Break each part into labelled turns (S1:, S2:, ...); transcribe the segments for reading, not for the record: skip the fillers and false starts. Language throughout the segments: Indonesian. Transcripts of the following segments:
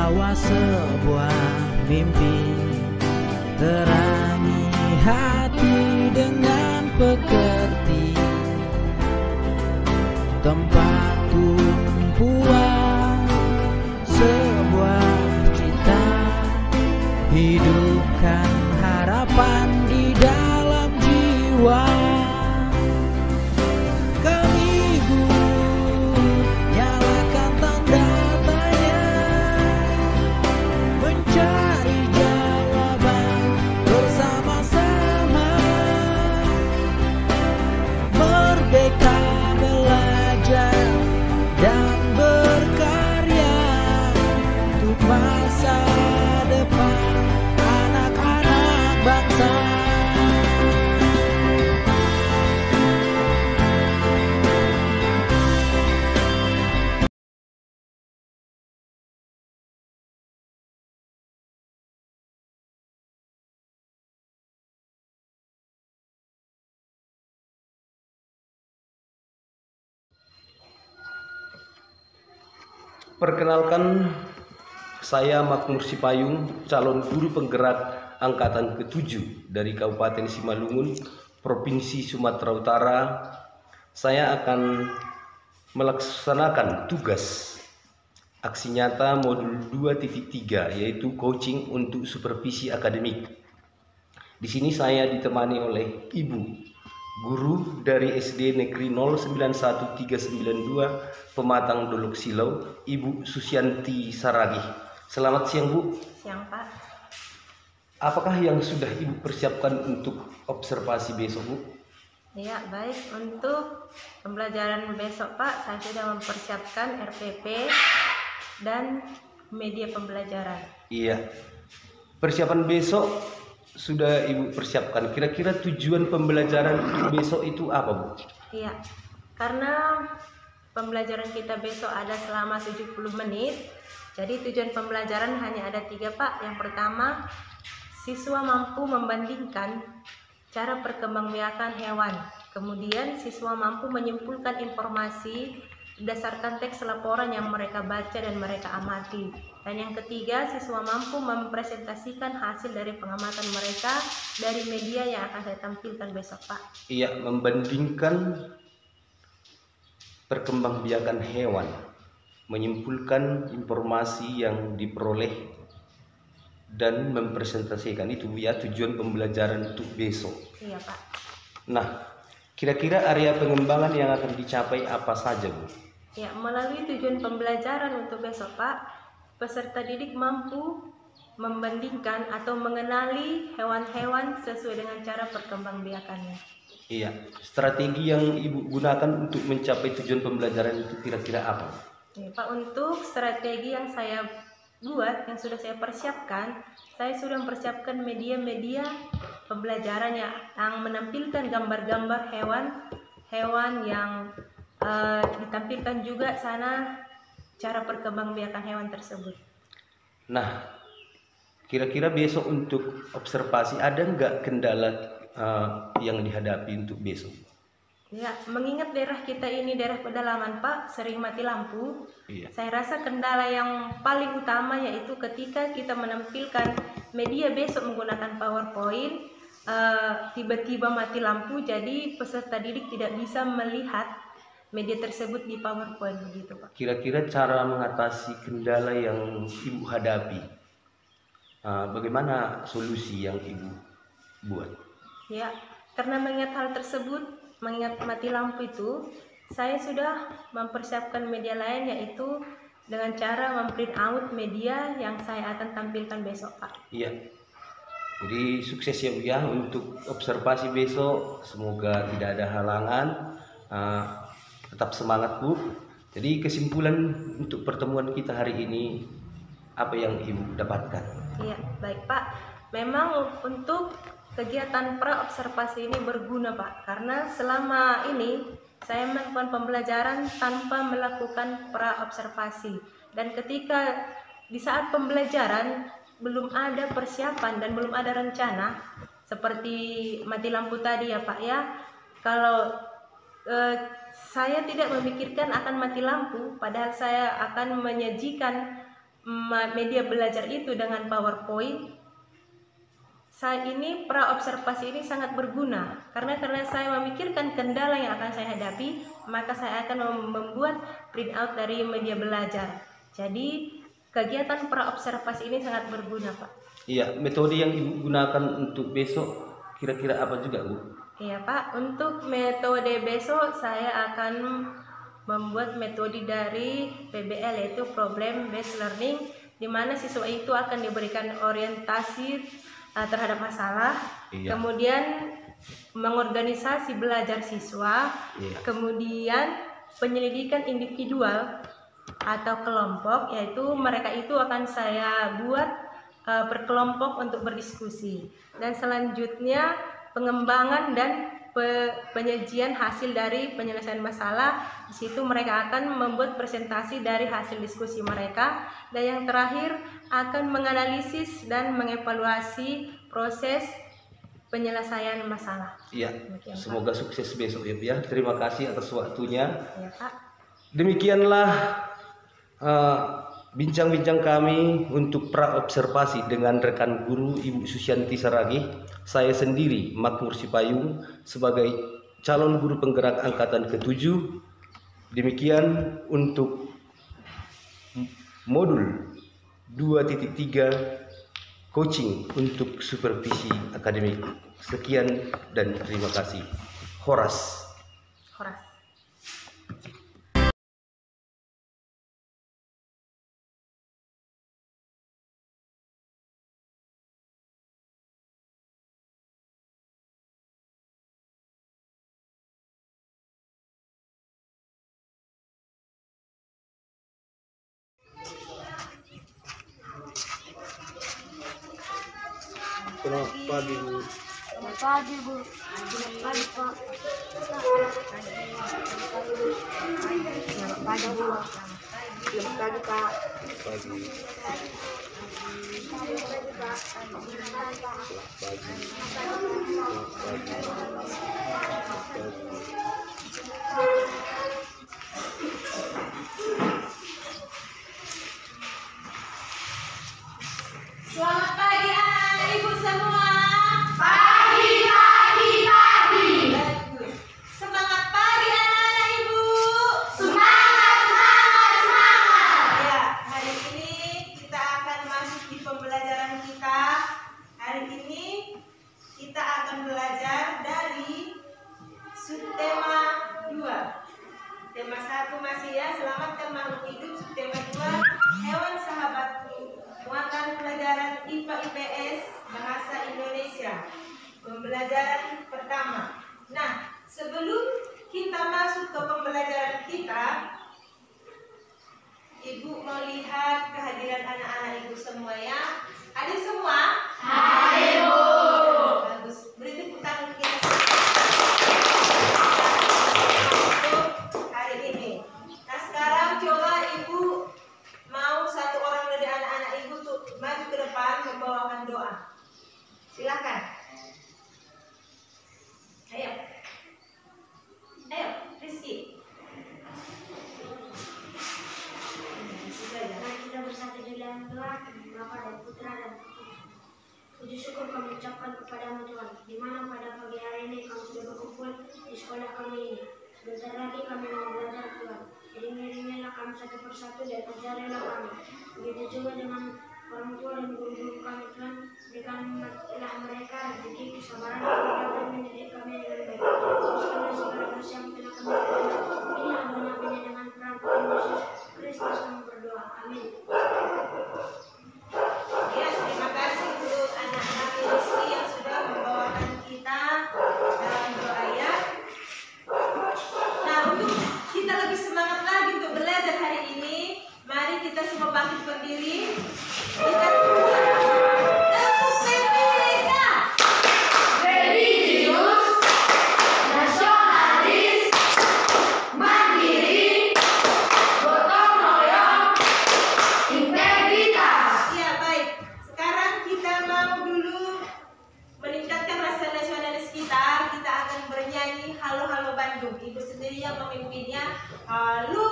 S1: bawa sebuah mimpi, terangi hati dengan pekerti, tempat tumpuan sebuah cita, hidupkan harapan di dalam jiwa. Masa depan anak-anak bangsa.
S2: Perkenalkan, saya Makmur Sipayung, calon guru penggerak angkatan ke-7 dari Kabupaten Simalungun, Provinsi Sumatera Utara. Saya akan melaksanakan tugas aksi nyata modul 2.3, yaitu coaching untuk supervisi akademik. Di sini saya ditemani oleh Ibu guru dari SD Negeri 091392 Pematang Dolok Silau, Ibu Susianti Saragih. Selamat siang, Bu.
S3: Siang, Pak.
S2: Apakah yang sudah Ibu persiapkan untuk observasi besok, Bu?
S3: Ya, baik. Untuk pembelajaran besok, Pak, saya sudah mempersiapkan RPP dan media pembelajaran.
S2: Iya. Persiapan besok sudah Ibu persiapkan. Kira-kira tujuan pembelajaran untuk besok itu apa, Bu?
S3: Iya. Karena pembelajaran kita besok ada selama 70 menit. Jadi tujuan pembelajaran hanya ada 3, Pak. Yang pertama, siswa mampu membandingkan cara perkembangbiakan hewan. Kemudian siswa mampu menyimpulkan informasi berdasarkan teks laporan yang mereka baca dan mereka amati. Dan yang ketiga, siswa mampu mempresentasikan hasil dari pengamatan mereka dari media yang akan saya tampilkan besok, Pak.
S2: Iya, membandingkan perkembangbiakan hewan, menyimpulkan informasi yang diperoleh dan mempresentasikan, itu ya tujuan pembelajaran untuk besok.
S3: Iya, Pak.
S2: Nah, kira-kira area pengembangan yang akan dicapai apa saja, Bu?
S3: Ya, melalui tujuan pembelajaran untuk besok, Pak, peserta didik mampu membandingkan atau mengenali hewan-hewan sesuai dengan cara perkembangbiakannya.
S2: Iya, strategi yang Ibu gunakan untuk mencapai tujuan pembelajaran itu kira-kira apa?
S3: Ya, Pak, untuk strategi yang saya buat, yang sudah saya persiapkan, saya sudah mempersiapkan media-media pembelajaran yang menampilkan gambar-gambar hewan yang ditampilkan juga sana cara perkembangbiakan hewan tersebut.
S2: Nah, kira-kira besok untuk observasi ada nggak kendala yang dihadapi untuk besok?
S3: Ya, mengingat daerah kita ini daerah pedalaman, Pak, sering mati lampu.
S2: Iya.
S3: Saya rasa kendala yang paling utama yaitu ketika kita menampilkan media besok menggunakan PowerPoint, tiba-tiba mati lampu, jadi peserta didik tidak bisa melihat media tersebut di PowerPoint, begitu, Pak.
S2: Kira-kira cara mengatasi kendala yang Ibu hadapi, bagaimana solusi yang Ibu buat?
S3: Ya, karena mengingat hal tersebut, mengingat mati lampu itu, saya sudah mempersiapkan media lain, yaitu dengan cara memprint out media yang saya akan tampilkan besok, Pak.
S2: Iya. Jadi sukses ya, Bu, ya, untuk observasi besok. Semoga tidak ada halangan. Tetap semangat, Bu. Jadi kesimpulan untuk pertemuan kita hari ini, apa yang Ibu dapatkan?
S3: Iya, baik, Pak. Memang untuk kegiatan pra-observasi ini berguna, Pak, karena selama ini saya melakukan pembelajaran tanpa melakukan pra-observasi. Dan ketika di saat pembelajaran belum ada persiapan dan belum ada rencana, seperti mati lampu tadi ya, Pak, ya. Kalau saya tidak memikirkan akan mati lampu, padahal saya akan menyajikan media belajar itu dengan PowerPoint, saat ini praobservasi ini sangat berguna karena saya memikirkan kendala yang akan saya hadapi, maka saya akan membuat printout dari media belajar. Jadi kegiatan praobservasi ini sangat berguna, Pak.
S2: Iya, metode yang Ibu gunakan untuk besok kira-kira apa juga, Bu?
S3: Iya, Pak. Untuk metode besok saya akan membuat metode dari PBL, yaitu Problem Based Learning, di mana siswa itu akan diberikan orientasi terhadap masalah, kemudian mengorganisasi belajar siswa, kemudian penyelidikan individual atau kelompok, yaitu mereka itu akan saya buat berkelompok untuk berdiskusi, dan selanjutnya pengembangan dan penyajian hasil dari penyelesaian masalah. Di situ mereka akan membuat presentasi dari hasil diskusi mereka, dan yang terakhir akan menganalisis dan mengevaluasi proses penyelesaian masalah.
S2: Iya, semoga sukses besok ya. Terima kasih atas waktunya.
S3: Ya, Pak.
S2: Demikianlah bincang-bincang kami untuk praobservasi dengan rekan guru Ibu Susianti Saragih. Saya sendiri Makmur Sipayung sebagai calon guru penggerak angkatan ke-7. Demikian untuk modul 2.3 coaching untuk supervisi akademik. Sekian dan terima kasih. Horas. Selamat pagi, Bu.
S4: Selamat pagi, Bu. Selamat pagi, Pak. Selamat pagi, Bu. Selamat pagi, Pak.
S2: Pagi.
S3: Selamat pagi anak-anak ibu semua.
S4: Pagi.
S3: Bagus. Semangat pagi anak-anak ibu.
S4: Semangat.
S3: Ya, hari ini kita akan masuk di pembelajaran kita. Hari ini kita akan belajar dari subtema 2. Tema 1 masih ya, selamatkan makhluk hidup. Subtema 2, hewan sahabatku. Muatan pelajaran IPA IPS Bahasa Indonesia. Pembelajaran pertama. Nah, sebelum kita masuk ke pembelajaran kita, Ibu mau lihat kehadiran anak-anak Ibu semua ya. Hadir semua?
S4: Hadir, Bu.
S3: Bagus. Beri tepuk tangan kita untuk hari ini. Nah, sekarang coba Ibu mau satu orang dari anak-anak Ibu tuh maju ke depan membawakan doa. Silakan. Ayo, Rizky.
S4: Mari kita bersatu di dalam doa, Bapa dan Putra dan Putri. Puji syukur kami ucapkan kepadamu Tuhan, di mana pada pagi hari ini kami sudah berkumpul di sekolah kami ini. Sebentar lagi kami mau belajar Tuhan. Iring-iringilah kami satu persatu dan ajarilah kami. Begitu juga dengan orang tua dan guru-guru kami Tuhan. Berikanlah mereka rezeki kesabaran dan dapat mendidik kami dengan baik. Teruskanlah segala dosa yang telah kami lakukan. Inilah doa kami dengan peran Tuhan Yesus Kristus kami berdoa. Amin.
S3: Ya, terima kasih untuk anak-anak Rizky yang sudah membawakan kita dalam doa ya. Nah, untuk kita lebih semangat lagi untuk belajar hari ini, mari kita semua bangkit berdiri. Kita
S4: Religius, nasionalis, mandiri, gotong royong, integritas.
S3: ya baik. Sekarang kita mau dulu meningkatkan rasa nasionalis kita. Kita akan bernyanyi Halo Halo Bandung. Ibu sendiri yang memimpinnya. Halo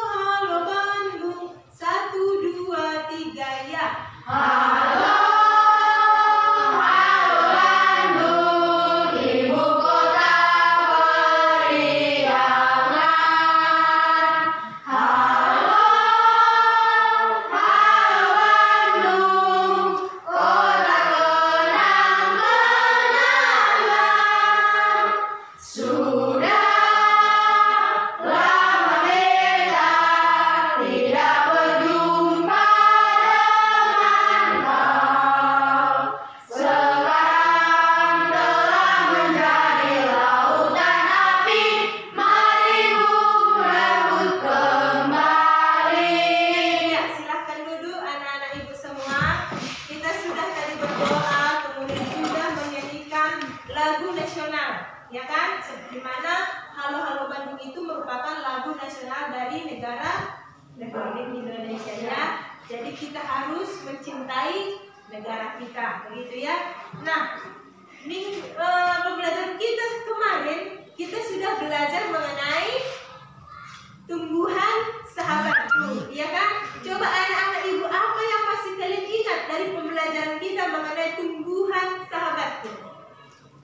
S3: Halo Bandung, 1, 2, Republik Indonesia ya. Jadi kita harus mencintai negara kita, begitu ya. Nah, pembelajaran kita kemarin kita sudah belajar mengenai tumbuhan sahabatku, ya kan? Coba anak-anak ibu, apa yang masih kalian ingat dari pembelajaran kita mengenai tumbuhan sahabatku?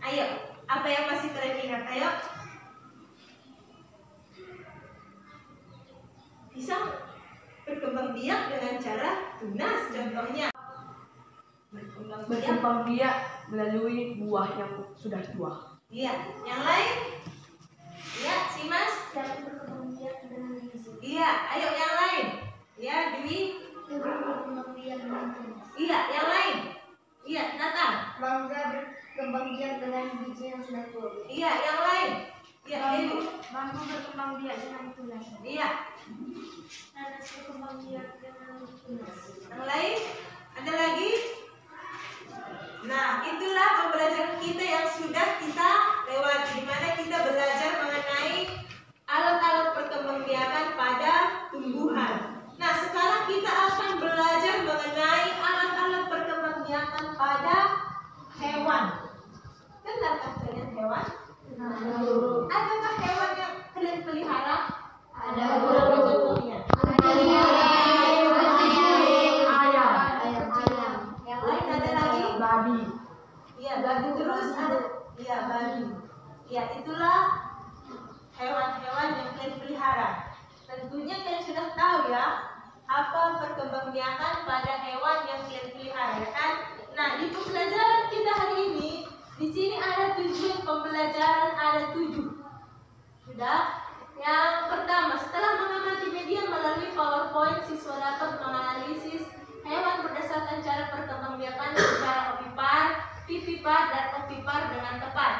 S3: Ayo, apa yang masih kalian ingat? Ayo. Bisa berkembang biak dengan cara tunas, contohnya.
S5: Berkembang biak melalui buah yang sudah tua.
S3: Iya, yang lain? Iya, si Mas.
S4: Dapat berkembang biak dengan gizi.
S3: Iya, ayo yang lain. Ya, Dwi.
S4: Dapat berkembang biak dengan tunas.
S3: Iya, yang lain. Iya, Nathan.
S4: Mangga berkembang biak dengan biji yang sudah tua.
S3: Iya, yang lain. Iya, Dewi.
S4: Bambu berkembang biak dengan tunas.
S3: Iya,
S4: Nanas berkembang biak dengan tunas.
S3: yang lain. Ada lagi? Nah, itulah pembelajaran kita yang sudah kita lewati, di mana kita belajar mengenai alat-alat perkembangbiakan pada tumbuhan. Nah, sekarang kita akan belajar mengenai alat-alat perkembangbiakan pada hewan. Kenalkah kalian hewan? Adakah hewan yang kalian pelihara? Ada. Contohnya. Yang lain ada lagi?
S5: Babi.
S3: Iya, babi terus ada. Iya, babi. Iya, itulah hewan-hewan yang kalian pelihara. Tentunya kalian sudah tahu ya apa perkembangbiakan pada hewan yang kalian pelihara, ya kan? Nah, di pembelajaran kita hari ini, di sini ada tujuan pembelajaran, ada 7. Sudah? Yang pertama, setelah mengamati media melalui PowerPoint, siswa dapat menganalisis hewan berdasarkan cara perkembangbiakan secara ovipar, vivipar, dan ovipar dengan tepat.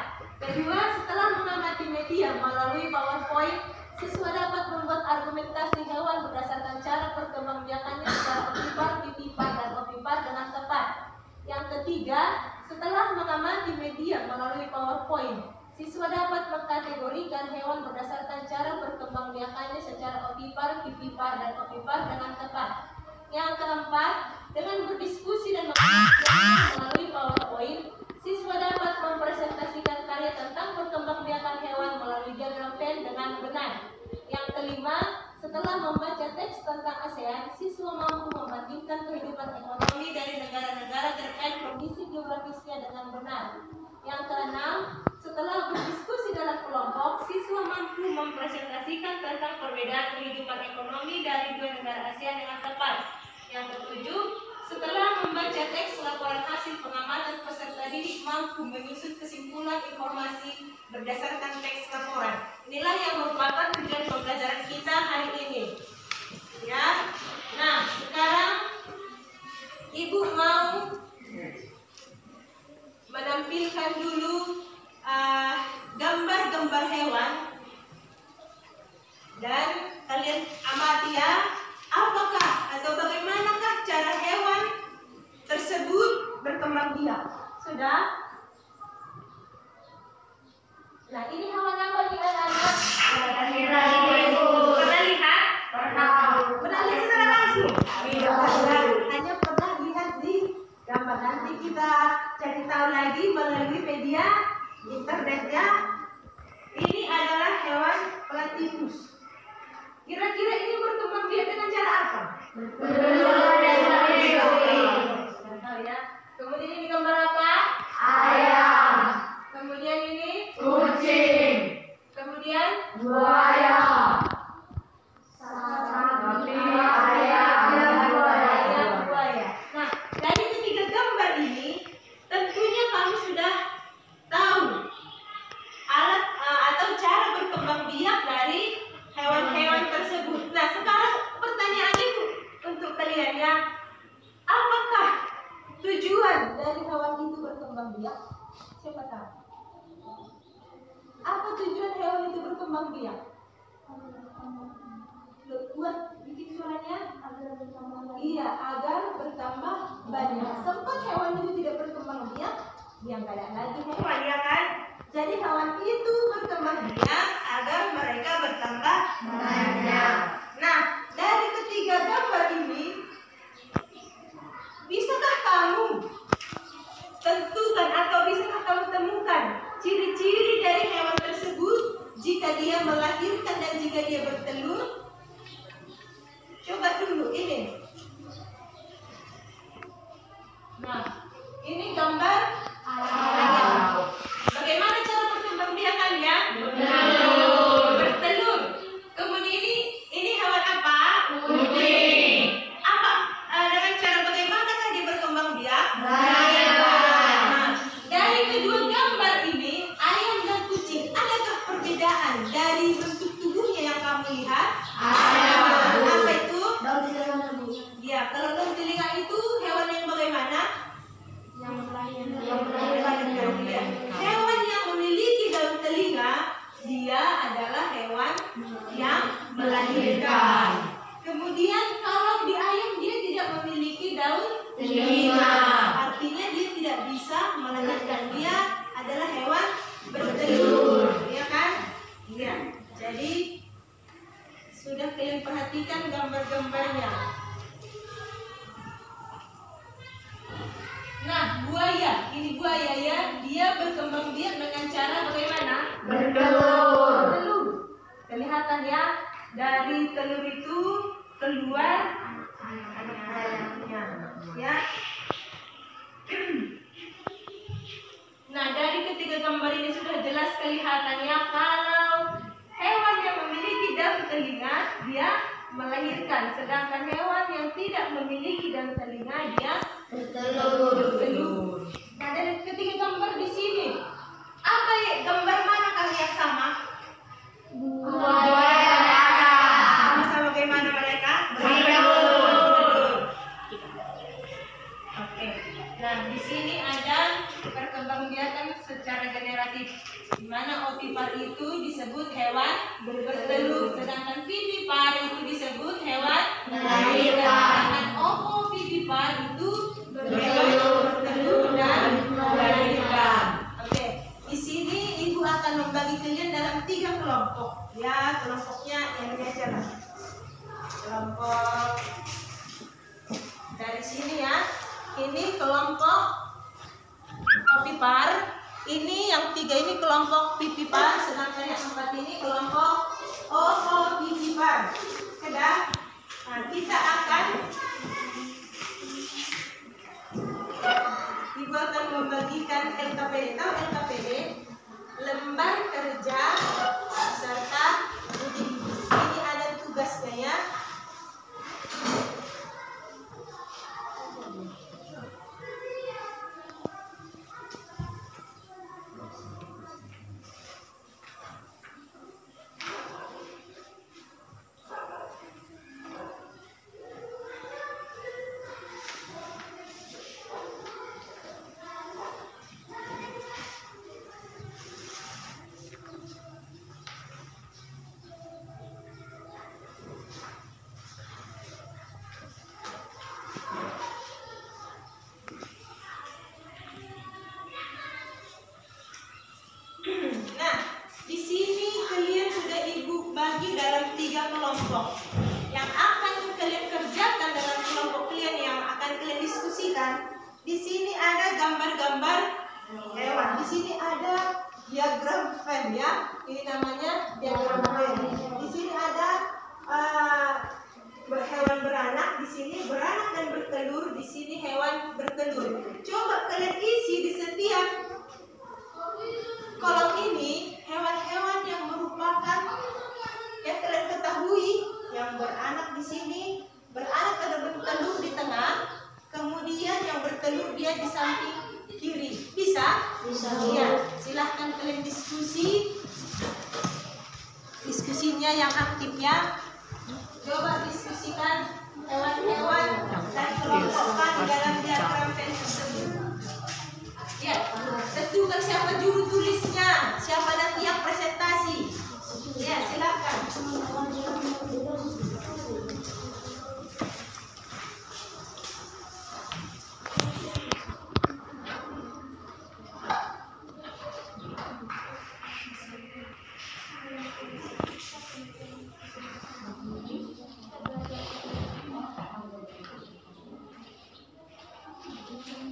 S3: Kedua, setelah mengamati media melalui PowerPoint, siswa dapat membuat argumentasi hewan berdasarkan cara perkembangbiakannya secara ovipar, vivipar, dan ovipar dengan tepat. Yang ketiga, setelah mengamati media melalui PowerPoint, siswa dapat mengkategorikan hewan berdasarkan cara perkembangbiakannya secara ovipar, vivipar, dan ovipar dengan tepat. Yang keempat, dengan berdiskusi dan melalui PowerPoint, siswa dapat mempresentasikan karya tentang perkembangbiakan hewan melalui diagram Venn dengan benar. Yang kelima, setelah membaca teks tentang ASEAN, siswa mampu membandingkan kehidupan ekonomi dari negara-negara terkait kondisi geografisnya dengan benar. Yang keenam, setelah berdiskusi dalam kelompok, siswa mampu mempresentasikan tentang perbedaan kehidupan ekonomi dari 2 negara ASEAN dengan tepat. Yang ketujuh, setelah membaca teks laporan hasil pengamatan, peserta didik mampu menyusun kesimpulan informasi berdasarkan teks laporan. Inilah yang merupakan tujuan pembelajaran kita hari ini. Ya. Nah, sekarang Ibu mau menampilkan dulu gambar-gambar hewan dan kalian amati ya, apakah atau bagaimanakah cara hewan tersebut berkembang biak. Sudah? Nah, ini hewan apa nih anak-anak? Pernah lihat? Pernah lihat secara langsung? Hanya pernah lihat di gambar. Nanti kita cari tahu lagi melalui media internet ya. Ini adalah hewan platypus. Kira-kira ini berkembang biak dengan cara apa? Tahu ya. Kemudian ini gambar apa?
S5: Ayam.
S3: Kemudian ini
S5: Kucing.
S3: kemudian
S5: Buaya. Sapi. Ayam.
S3: buaya. Nah, dari ketiga gambar ini tentunya kamu sudah tahu alat atau cara berkembang biak dari hewan-hewan tersebut. Nah, sekarang pertanyaannya untuk kalian ya, apakah tujuan dari hewan itu berkembang biak? Siapa tahu? Apa tujuan hewan itu berkembang biak? Buat bikin suaranya? Iya, agar bertambah banyak. Sempat hewan itu tidak berkembang biak, dia nggak ada lagi hewan, ya kan? Jadi hewan itu berkembang biak agar mereka bertambah banyak. Nah, dari bertelur itu keluar anak-anaknya, ya. Nah, dari ketiga gambar ini sudah jelas kelihatannya kalau hewan yang memiliki daun telinga dia melahirkan, sedangkan hewan yang tidak memiliki daun telinga dia bertelur. Nah, dari ketiga gambar di sini, apa ya, gambar manakah yang sama? Buaya. Sama-sama bagaimana mereka? Bertelur. Oke. Nah, di sini ada perkembangbiakan secara generatif, di mana ovipar itu disebut hewan bertelur, sedangkan vivipar itu disebut hewan melahirkan. Sedangkan ovovivipar itu bertelur dan melahirkan. Oke, di sini ibu akan membagi kalian dalam 3 kelompok. Ya, kelompoknya yang ini aja lah. Kelompok dari sini ya. Ini kelompok ovipar, ini yang 3 ini kelompok vivipar, sedangkan yang 4 ini kelompok ovovivipar. Sudah? Nah, kita akan ibu akan membagikan LKPD. Tahu LKPD? Lembar kerja serta uji. Ini ada tugasnya ya. Nah, di sini kalian sudah ibu bagi dalam 3 kelompok. Yang akan kalian kerjakan dalam kelompok kalian yang akan kalian diskusikan. Di sini ada gambar-gambar hewan. Di sini ada diagram Venn ya. Ini namanya diagram Venn. Di sini ada hewan beranak. Di sini beranak dan bertelur. Di sini hewan bertelur. Coba kalian isi di setiap kolom ini hewan-hewan yang merupakan yang kalian ketahui yang beranak di sini, beranak atau bertelur di tengah, kemudian yang bertelur dia di samping kiri. Bisa? Bisa. Iya. Silahkan kalian diskusinya yang aktif ya. Coba diskusikan hewan-hewan dan kelompokkan dalam diagram Venn tersebut. Ya, tentukan siapa juru tulisnya, siapa nanti yang presentasi. Ya, silakan.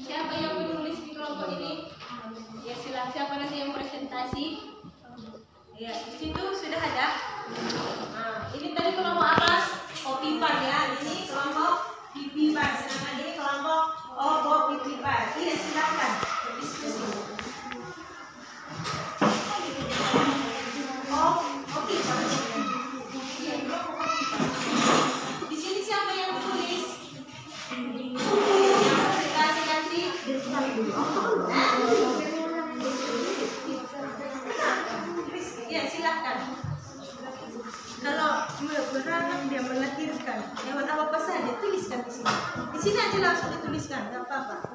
S3: Siapa yang menulis di kelompok ini? Ya, silakan. Siapa nanti yang presentasi? Ya, di situ sudah ada. Nah, ini tadi kelompok apa? Ovipar ya. Ini kelompok vivipar. Sedangkan ini kelompok ovovivipar. Iya, silakan berdiskusi. Ovipar. Di sini siapa yang menulis? Yang presentasi nanti? Ya, silakan. Kalau beranak dia melahirkan hewan apa saja, tuliskan di sini. Di sini aja langsung dituliskan, nggak apa-apa.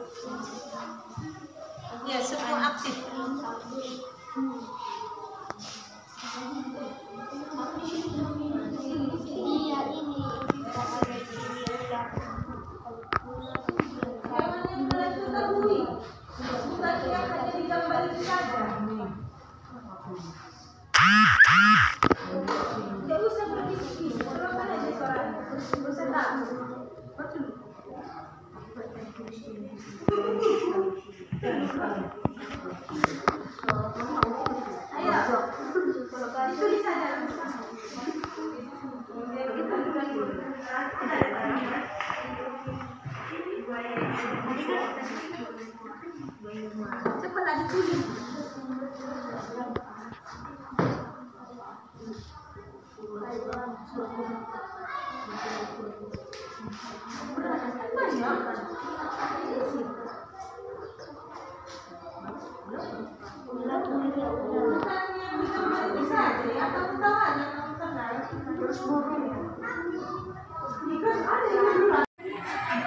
S3: Ya, semua aktif. Hewan yang kalian ketahui, bukan yang hanya digambar itu saja. Tidak usah berdiskusi, keluarkan aja suaranya. Tidak usah takut. Ayo, ditulis saja.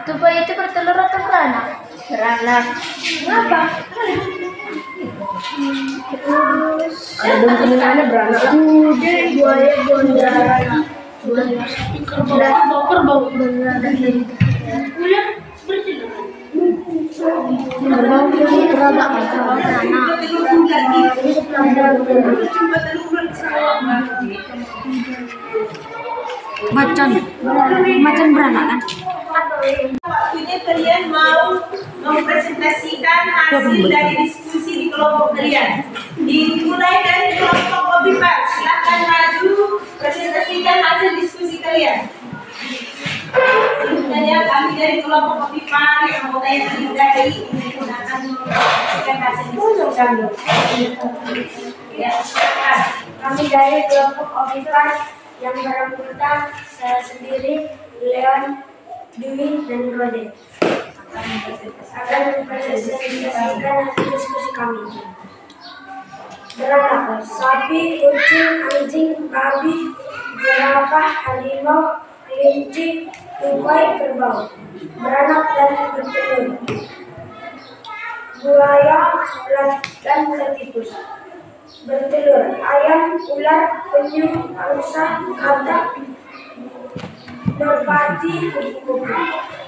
S4: Tupai itu bertelur atau beranak? Beranak. Kenapa? Terus
S5: Ada kemungkinannya beranak.
S4: kuda, buaya, bondaran, kerbau beranak dari ular bertelur. Kerbau itu beranak. Macan beranak kan?
S3: Waktunya kalian mau mempresentasikan hasil dari diskusi di kelompok kalian. Dimulai dari kelompok Kopipa. Silahkan maju presentasikan hasil diskusi kalian. Selanjutnya kami dari kelompok Kopipa yang anggota yang terdiri menggunakan mempresentasikan hasil diskusi kami. Ya, silakan.
S4: Kami dari kelompok Kopipa yang beranggota saya sendiri, Leon, Dwi, dan Rode akan mempresentasikan hasil diskusi kami. Beranak, sapi, kucing, anjing, babi, jerapah, harimau, kelinci, tupai, kerbau. Beranak dan bertelur. Buaya, dan platypus. Bertelur, ayam, ular, penyu, angsa, katak, merpati, kupu-kupu.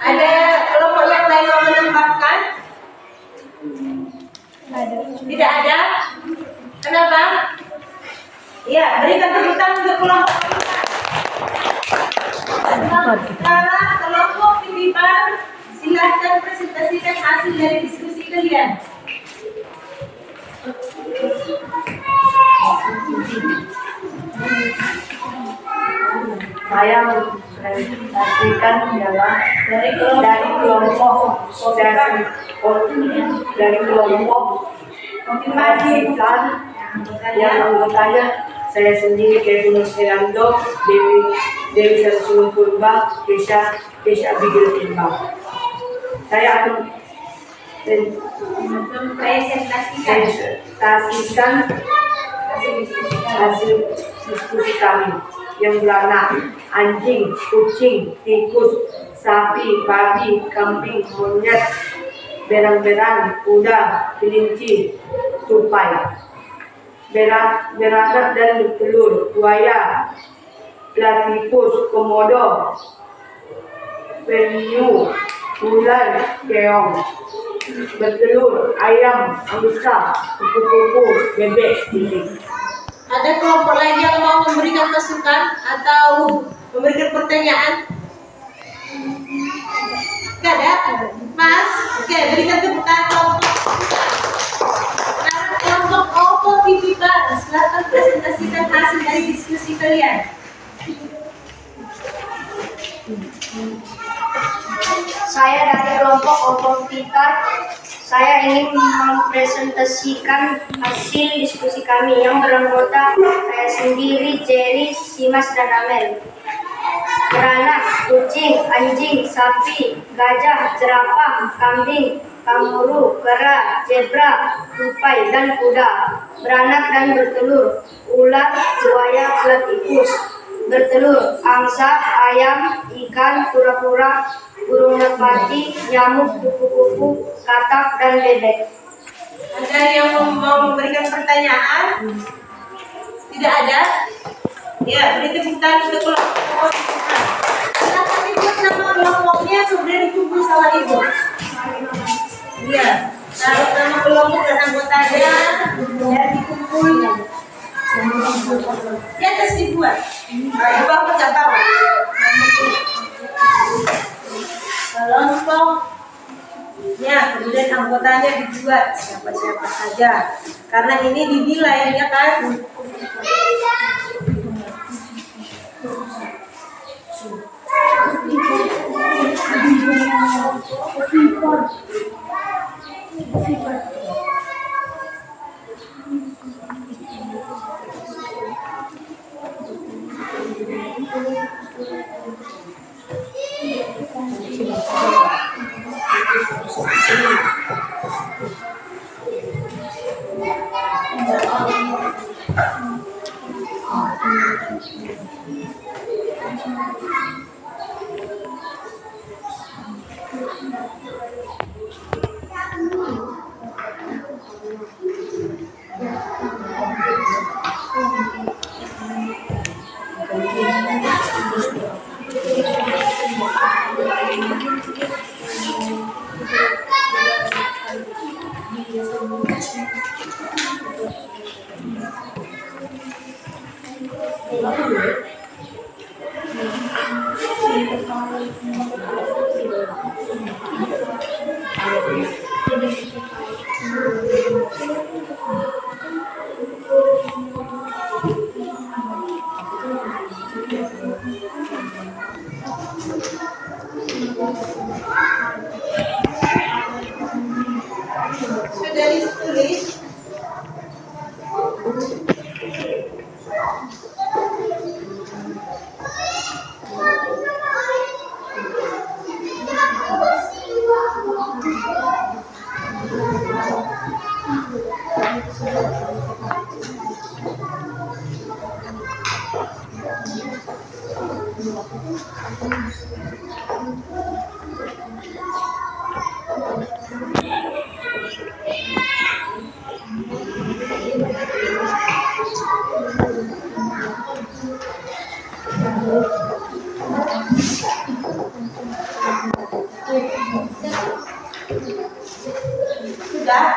S3: Ada kelompok yang lain mau menambahkan? Tidak ada? Kenapa? Ya, berikan tepuk tangan untuk kelompok Sekarang kelompok Pipipan, silahkan presentasikan hasil dari diskusi kalian.
S5: Saya presentasikan adalah dari kelompok Kopipan yang anggotanya saya sendiri Kevin Osirando, Dewi Sarasung Purba, Kesha Bigil Timbang. Saya akan presentasikan hasil diskusi kami yang beranak anjing, kucing, tikus, sapi, babi, kambing, monyet, berang-berang, kuda, kelinci, tupai. Beranak dan bertelur, buaya, platypus, komodo, penyu, ular, keong. Bertelur, ayam, angsa, kupu-kupu, bebek, titik.
S3: Ada kelompok lain yang mau memberikan masukan atau memberikan pertanyaan? Tidak ada? Mas? Oke, berikan tepuk tangan kelompok. Sekarang kelompok Opo Pipipan, silahkan presentasikan hasil dari diskusi kalian.
S4: Saya dari kelompok Opo-Pipipan. Saya ingin mempresentasikan hasil diskusi kami yang beranggota saya sendiri, Jerry, Simas, dan Amel. Beranak, kucing, anjing, sapi, gajah, jerapah, kambing, kanguru, kera, zebra, tupai, dan kuda. Beranak dan bertelur, ular, buaya, platypus. Bertelur, angsa, ayam, ikan, kura-kura, burung merpati, nyamuk, kupu-kupu, katak, dan bebek.
S3: Ada yang mau memberikan pertanyaan? Tidak ada? Ya, beri tepuk tangan untuk kelompok. Silakan dibuat nama kelompoknya, kemudian ditunggu sama ibu. Iya, taruh nama kelompok dan anggotanya, dan dikumpul. Di atas dibuat. Di bawah nggak tahu. Kelompok. Ya, kemudian anggotanya dibuat siapa-siapa saja. Karena ini dinilai, ya kan? Sudah ditulis. Sudah.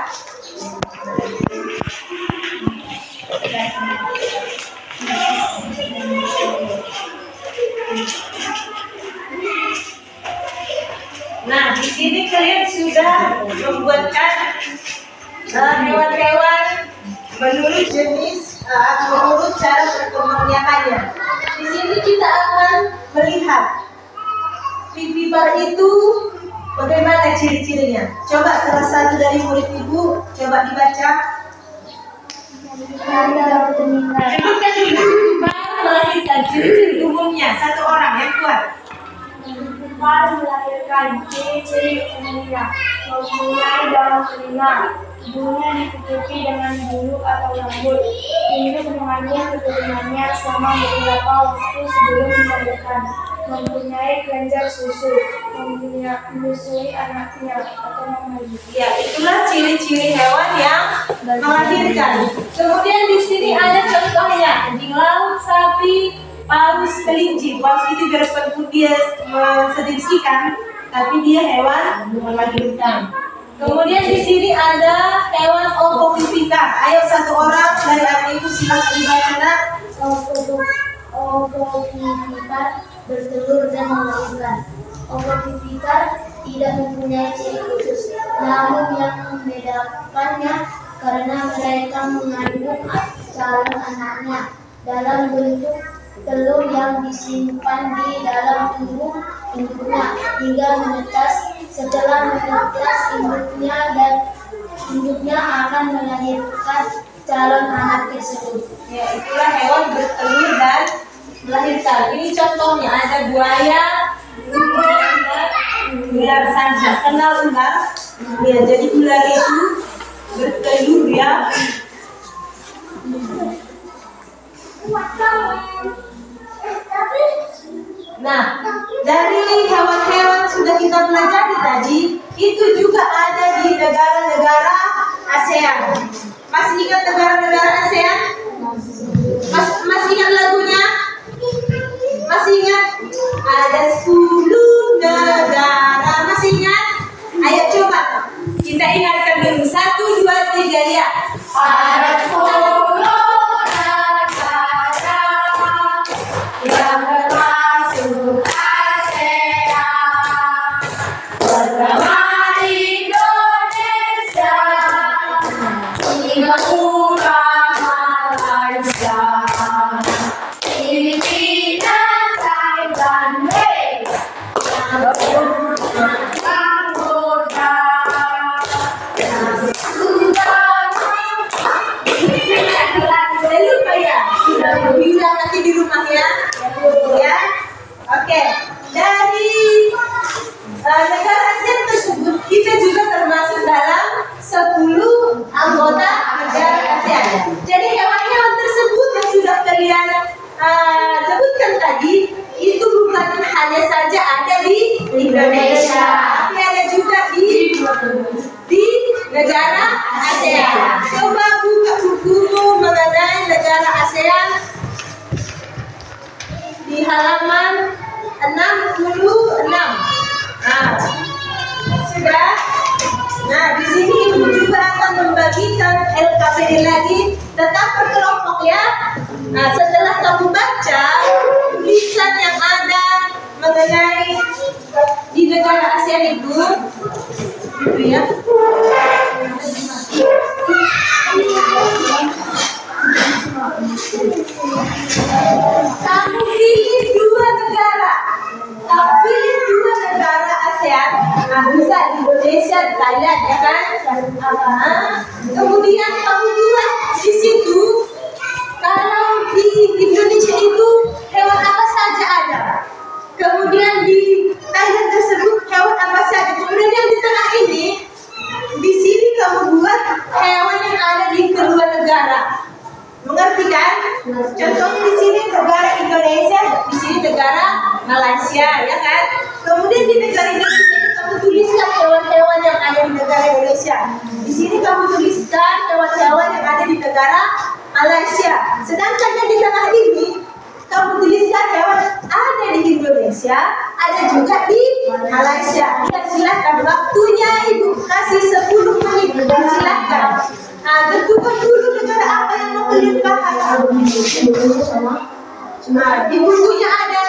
S3: Nah, di sini kalian sudah membuatkan hewan-hewan menurut jenis, menurut cara perkembangbiakannya. Di sini kita akan melihat vivipar itu bagaimana ciri-cirinya. Coba salah satu dari murid ibu coba dibaca. Sebutkan dulu vivipar melahirkan ciri-ciri umumnya satu orang yang kuat.
S4: Vivipar melahirkan ciri-ciri umumnya, mempunyai daun telinga, bulunya ditutupi dengan bulu atau rambut, induk mengandung keturunannya selama beberapa waktu sebelum melahirkan, mempunyai kelenjar susu, menyusui anaknya atau memajukan.
S3: Ya, itulah ciri-ciri hewan yang melahirkan. Kemudian di sini ada contohnya, anjing laut, sapi, paus, kelinci. Paus itu biarpun dia sedisikan, tapi dia hewan melahirkan. Kemudian di sini ada hewan ovovivipar. Ayo satu orang dari anak itu silakan dibaca nak.
S4: Ovovivipar bertelur dan melahirkan. Ovovivipar tidak mempunyai ciri khusus, namun yang membedakannya karena mereka mengandung calon anaknya dalam bentuk telur yang disimpan di dalam tubuh induknya hingga menetas. Setelah menetas induknya akan melahirkan calon anak tersebut.
S3: Ya, itulah hewan bertelur dan melahirkan. Ini contohnya ada buaya, ular sanca. Kenal ular? Ya, jadi ular itu bertelur ya. Nah, dari hewan-hewan sudah kita pelajari tadi, itu juga ada di negara-negara ASEAN. Masih ingat negara-negara ASEAN? Masih ingat lagunya? Masih ingat? Ada 10 negara. Masih ingat? Ayo coba kita ingatkan dulu. 1, 2, 3 ya. Ada 10 negara yang termasuk ASEAN. Pertama Indonesia, Singapura, Malaysia, Filipina, Thailand,
S6: di Indonesia. Tapi ada juga di negara ASEAN. Coba buka bukumu mengenai negara ASEAN di halaman 66. Nah, sudah. Nah, di sini Ibu juga akan membagikan LKPD lagi tentang berkelompok ya. Nah, setelah kamu baca tulisan yang ada mengenai di negara ASEAN itu ya. Kamu pilih dua negara. Kamu pilih dua negara ASEAN. Nah, bisa Indonesia, Thailand ya kan? Kemudian kamu buat di situ. Kalau di Indonesia itu hewan apa saja ada. Kemudian di Thailand tersebut hewan apa saja. Kemudian yang di tengah ini, di sini kamu buat hewan yang ada di kedua negara. Mengerti kan? Contohnya di sini negara Indonesia, di sini negara Malaysia, ya kan? Kemudian di negara Indonesia kamu tuliskan hewan-hewan yang ada di negara Indonesia. Di sini kamu tuliskan hewan-hewan yang ada di negara Malaysia. Sedangkan yang di tengah ini kamu tuliskan hewan ada di Indonesia, ada juga di Malaysia. Ya, silakan, waktunya Ibu kasih 10 menit. Silakan. Nah, tentukan dulu negara apa yang mau kalian bahas. Nah, di bukunya ada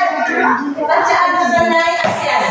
S6: bacaan mengenai ASEAN.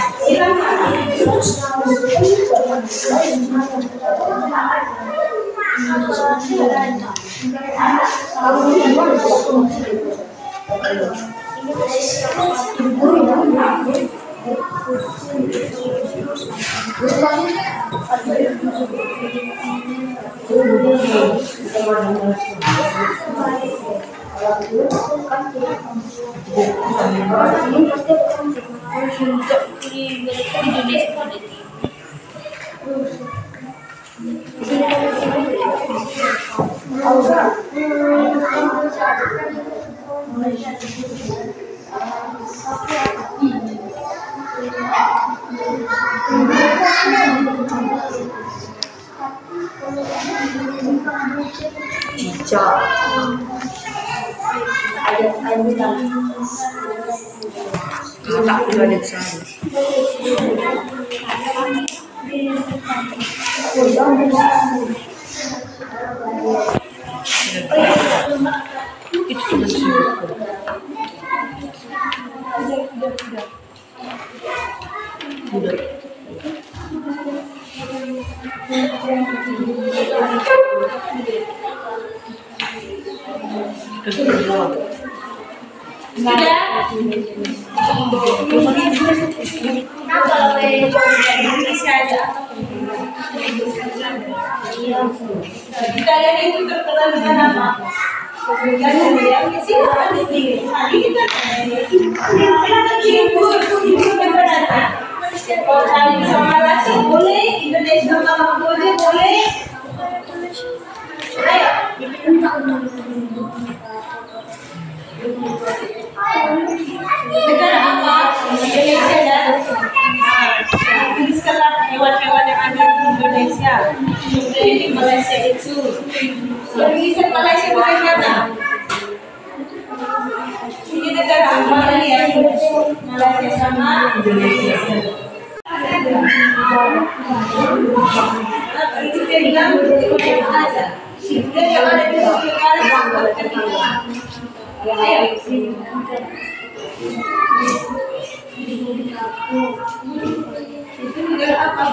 S6: Kalian itu terkenal dengan apa? Kalian yang di sini ada di hari kita sama Malaysia boleh, Indonesia sama Kamboja boleh. Ayo. Negara apa? Indonesia ya. Tuliskanlah hewan-hewan yang ada di Indonesia. Kemudian di Malaysia itu. Tulisan Malaysia bagaimana? Ini negara apa lagi ya? Malaysia sama Indonesia. Itu dia bilang ada. Dan yang ada di negara ayo. Itu negara apa?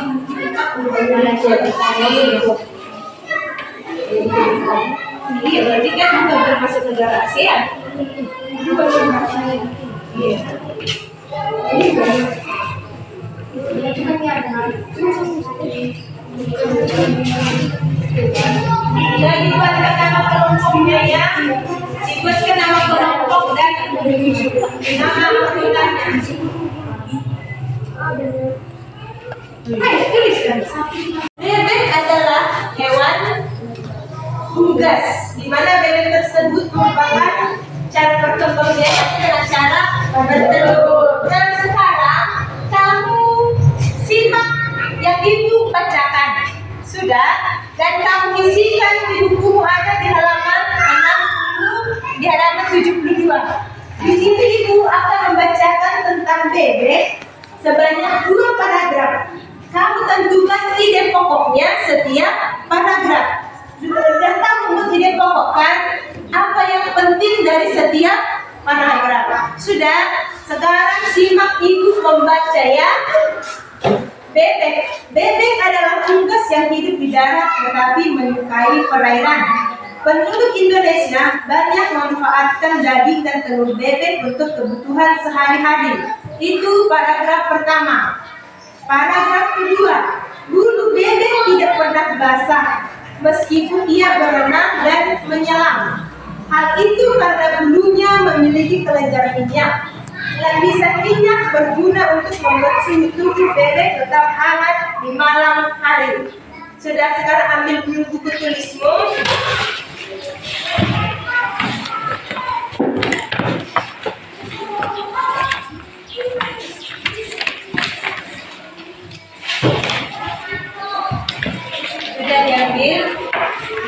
S6: Iya, berarti kan bukan termasuk negara ASEAN. Iya. Ya, dibuatkan nama kelompoknya ya. Dibuatkan nama kelompok dan nama anggotanya. Ayo tuliskan. Bebek adalah hewan unggas, di mana bebek tersebut merupakan cara berkembang biak dengan cara bertelur. Dan sekarang sebanyak 2 paragraf. Kamu tentukan ide pokoknya setiap paragraf. Dan kamu membuat ide pokok kan? Apa yang penting dari setiap paragraf? Sudah, sekarang simak ibu membaca ya. Bebek adalah unggas yang hidup di darat tetapi menyukai perairan. Penduduk Indonesia banyak memanfaatkan daging dan telur bebek untuk kebutuhan sehari-hari. Itu paragraf pertama. Paragraf kedua, bulu bebek tidak pernah basah meskipun ia berenang dan menyelam. Hal itu karena bulunya memiliki kelenjar minyak. Lapisan minyak berguna untuk membuat suhu tubuh bebek tetap hangat di malam hari. Sudah, sekarang ambil dulu buku tulismu. Sudah diambil.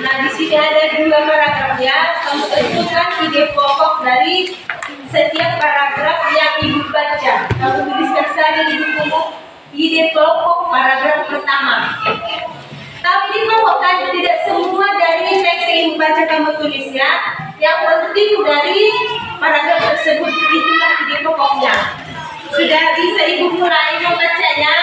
S6: Nah, di sini ada 2 paragraf ya. Kamu tentukan ide pokok dari setiap paragraf yang ibu baca. Kamu tuliskan saja di bukumu ide pokok paragraf pertama. Tapi dipokokkan tidak semua dari teks yang ibu baca kamu tulis ya. Yang penting dari paragraf tersebut itulah ide pokoknya. Sudah bisa ibu mulai membacanya?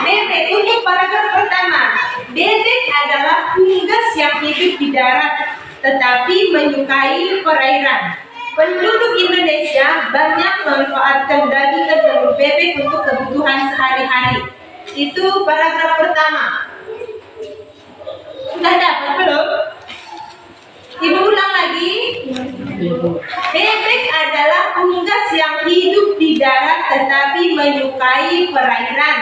S6: Bebek, untuk paragraf pertama. Bebek adalah unggas yang hidup di darat tetapi menyukai perairan. Penduduk Indonesia banyak memanfaatkan daging dan telur bebek untuk kebutuhan sehari-hari. Itu paragraf pertama. Sudah dapat belum? Ibu ulang lagi. Bebek adalah unggas yang hidup di darat tetapi menyukai perairan.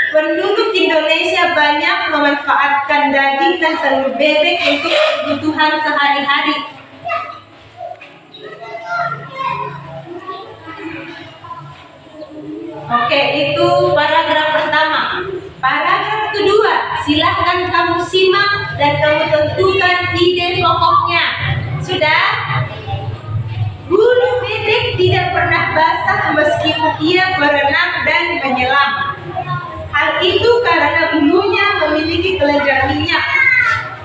S6: Penduduk Indonesia banyak memanfaatkan daging dan telur bebek untuk kebutuhan sehari-hari. Oke, itu paragraf pertama. Paragraf kedua, silahkan kamu simak dan kamu tentukan ide pokoknya. Sudah? Bulu bebek tidak pernah basah meskipun ia berenang dan menyelam. Hal itu karena bulunya memiliki kelenjar minyak.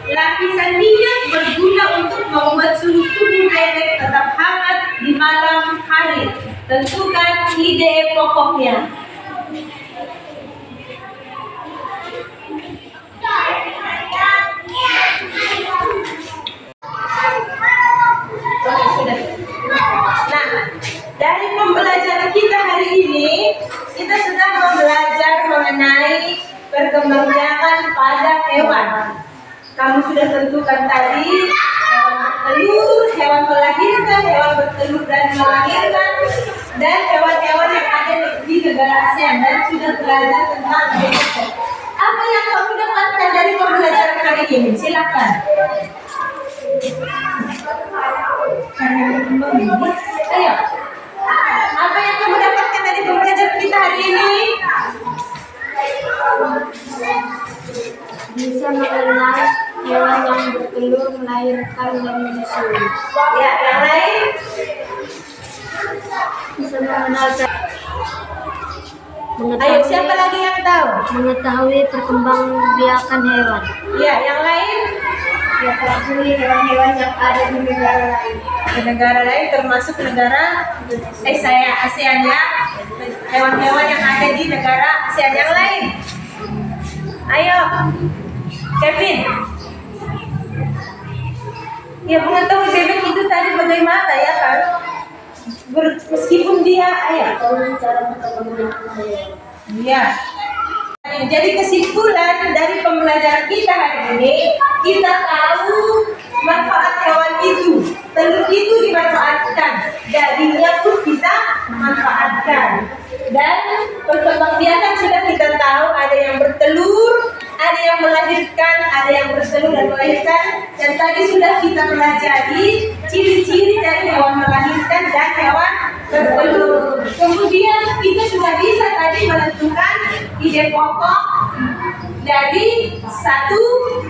S6: Lapisan minyak berguna untuk membuat suhu tubuh bebek tetap hangat di malam hari. Tentukan ide pokoknya. Oke, sudah. Nah, dari pembelajaran kita hari ini, kita sudah belajar mengenai perkembangbiakan pada hewan. Kamu sudah tentukan tadi hewan bertelur, hewan melahirkan, hewan bertelur dan melahirkan, dan hewan-hewan yang ada di negara ASEAN, dan sudah belajar tentang bebek. Apa yang kamu dapatkan dari pembelajaran hari ini? Silakan. Ayo. Apa yang kamu dapatkan dari pembelajaran kita hari ini?
S4: Bisa mengenal hewan yang bertelur, melahirkan, dan menyusui.
S6: Ya, yang lain?
S4: Bisa mengenal.
S6: Ayo, siapa lagi yang tahu?
S4: Mengetahui perkembangbiakan hewan.
S6: Ya, yang lain? Ya, mengetahui hewan-hewan yang ada di negara lain. Di negara lain termasuk negara ASEAN ya. Hewan-hewan yang ada di negara ASEAN yang lain. Ayo, Kevin. Ya, mengetahui bebek itu tadi bagaimana ya kan? Meskipun dia ayah. Iya. Jadi kesimpulan dari pembelajaran kita hari ini, kita tahu manfaat hewan itu. Telur itu dimanfaatkan, dagingnya pun kita manfaatkan. Dan perkembangbiakan sudah kita tahu, ada yang bertelur, ada yang melahirkan, ada yang bertelur dan melahirkan. Dan tadi sudah kita pelajari ciri-ciri dari hewan melahirkan dan hewan bertelur. Kemudian kita sudah bisa tadi menentukan ide pokok dari satu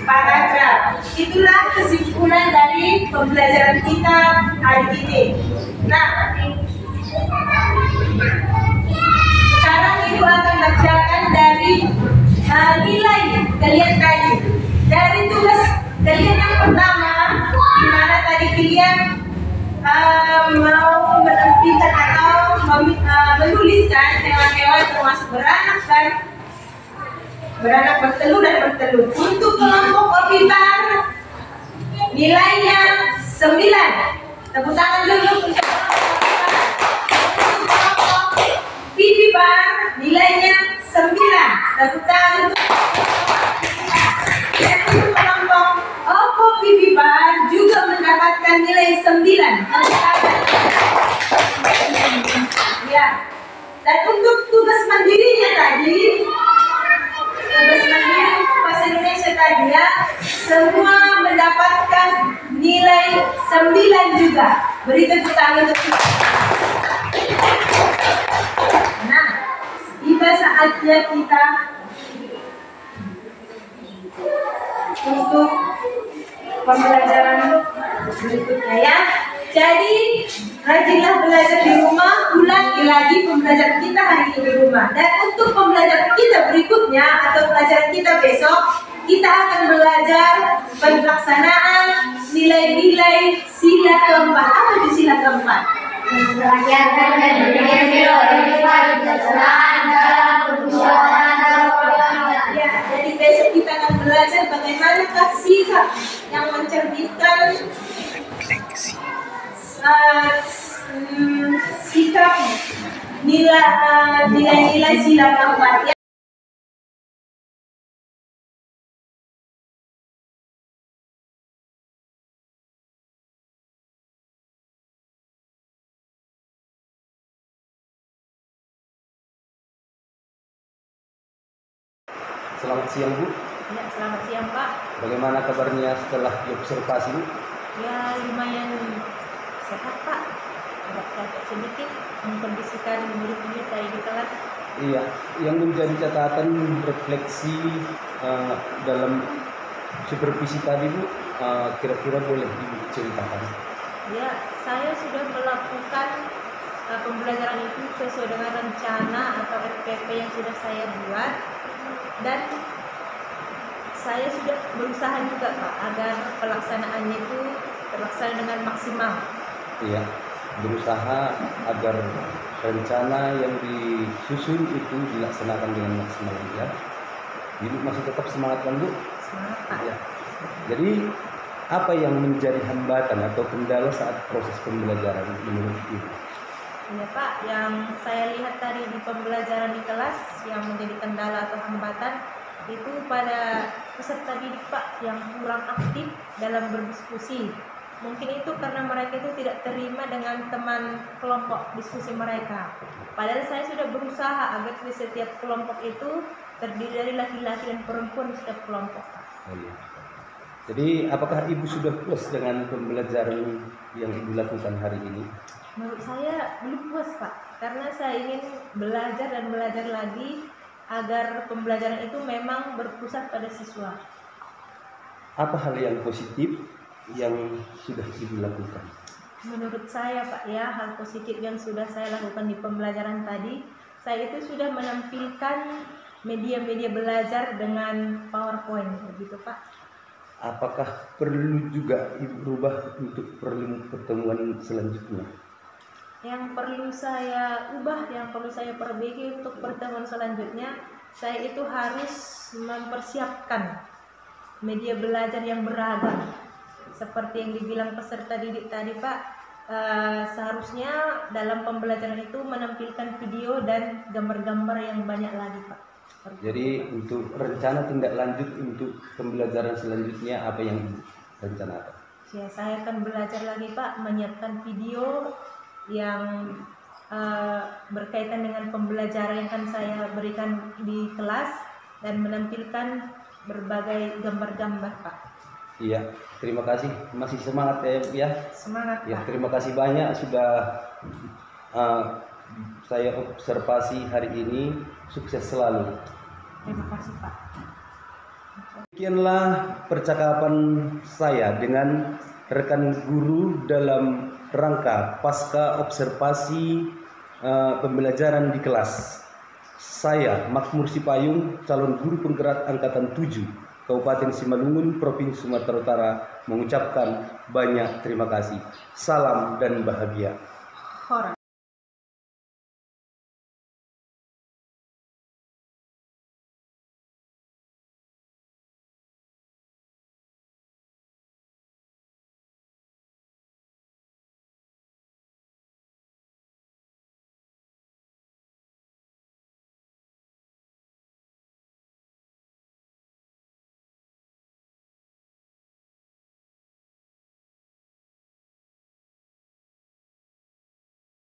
S6: paragraf. Itulah kesimpulan dari pembelajaran kita hari ini. Nah, Sekarang Ibu akan bacakan dari nilai kalian tadi. Dari tugas kalian yang pertama, di mana tadi kalian mau menampilkan atau menuliskan hewan-hewan termasuk beranak bertelur dan bertelur. Untuk kelompok ovivar nilainya 9. Tepuk tangan dulu untuk vivipar nilainya 9. Tepuk tangan untuk kelompok ovovivipar juga mendapatkan nilai 9. Ya. Dan untuk tugas mandirinya tadi, tugas mandiri bahasa Indonesia tadi ya, semua mendapatkan nilai 9 juga. Beri tepuk tangan untuk kita. Nah, tiba saatnya kita untuk pembelajaran berikutnya ya. Jadi rajinlah belajar di rumah, ulangi lagi pembelajaran kita hari ini di rumah. Dan untuk pembelajaran kita berikutnya atau pelajaran kita besok, kita akan belajar pelaksanaan nilai-nilai sila keempat. Apa itu sila keempat? Ya, jadi besok kita akan belajar bagaimanakah sikap yang mencerminkan sikap nilai-nilai sila keempat ya.
S2: Selamat siang Bu.
S3: Ya, selamat siang Pak.
S2: Bagaimana kabarnya setelah diobservasi Bu?
S3: Ya, lumayan sehat Pak. Ada capek sedikit mengkondisikan murid-murid tadi di kelas.
S2: Iya, yang menjadi catatan refleksi dalam supervisi tadi Bu, kira-kira boleh Ibu ceritakan?
S3: Ya, saya sudah melakukan pembelajaran itu sesuai dengan rencana atau RPP yang sudah saya buat, dan saya sudah berusaha juga Pak agar pelaksanaannya itu terlaksana dengan maksimal.
S2: Iya, berusaha agar rencana yang disusun itu dilaksanakan dengan maksimal ya. Ibu masih tetap semangat kan Bu?
S3: Semangat Pak.
S2: Ya. Jadi apa yang menjadi hambatan atau kendala saat proses pembelajaran menurut Ibu?
S3: Ya Pak, yang saya lihat tadi di pembelajaran di kelas yang menjadi kendala atau hambatan itu pada peserta didik Pak yang kurang aktif dalam berdiskusi. Mungkin itu karena mereka itu tidak terima dengan teman kelompok diskusi mereka. Padahal saya sudah berusaha agar di setiap kelompok itu terdiri dari laki-laki dan perempuan di setiap kelompok.
S2: Oh, iya. Jadi apakah Ibu sudah puas dengan pembelajaran yang Ibu lakukan hari ini?
S3: Menurut saya belum puas Pak, karena saya ingin belajar dan belajar lagi agar pembelajaran itu memang berpusat pada siswa.
S2: Apa hal yang positif yang sudah Ibu lakukan?
S3: Menurut saya Pak ya, hal positif yang sudah saya lakukan di pembelajaran tadi, saya itu sudah menampilkan media-media belajar dengan PowerPoint, begitu Pak.
S2: Apakah perlu juga Ibu rubah untuk pertemuan selanjutnya?
S3: Yang perlu saya ubah, yang perlu saya perbaiki untuk pertemuan selanjutnya, saya itu harus mempersiapkan media belajar yang beragam. Seperti yang dibilang peserta didik tadi Pak, seharusnya dalam pembelajaran itu menampilkan video dan gambar-gambar yang banyak lagi Pak.
S2: Jadi untuk rencana tindak lanjut untuk pembelajaran selanjutnya apa yang rencanakan?
S3: Ya, saya akan belajar lagi Pak, menyiapkan video yang berkaitan dengan pembelajaran yang akan saya berikan di kelas dan menampilkan berbagai gambar-gambar Pak.
S2: Iya, terima kasih. Masih semangat ya?
S3: Semangat
S2: Ya,
S3: Pak.
S2: terima kasih banyak sudah saya observasi hari ini. Sukses selalu.
S3: Terima kasih Pak.
S2: Demikianlah percakapan saya dengan rekan guru dalam rangka pasca observasi pembelajaran di kelas. Saya, Makmur Sipayung, calon guru penggerak Angkatan 7, Kabupaten Simalungun, Provinsi Sumatera Utara, mengucapkan banyak terima kasih. Salam dan bahagia.
S3: Hora.